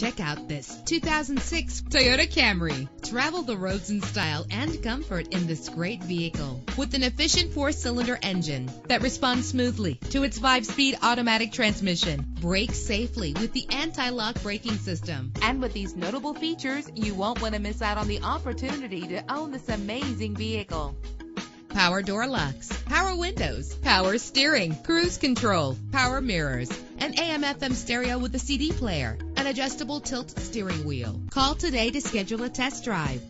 Check out this 2006 Toyota Camry. Travel the roads in style and comfort in this great vehicle. With an efficient 4-cylinder engine that responds smoothly to its 5-speed automatic transmission. Brake safely with the anti-lock braking system. And with these notable features, you won't want to miss out on the opportunity to own this amazing vehicle. Power door locks, power windows, power steering, cruise control, power mirrors, an AM/FM stereo with a CD player, an adjustable tilt steering wheel. Call today to schedule a test drive.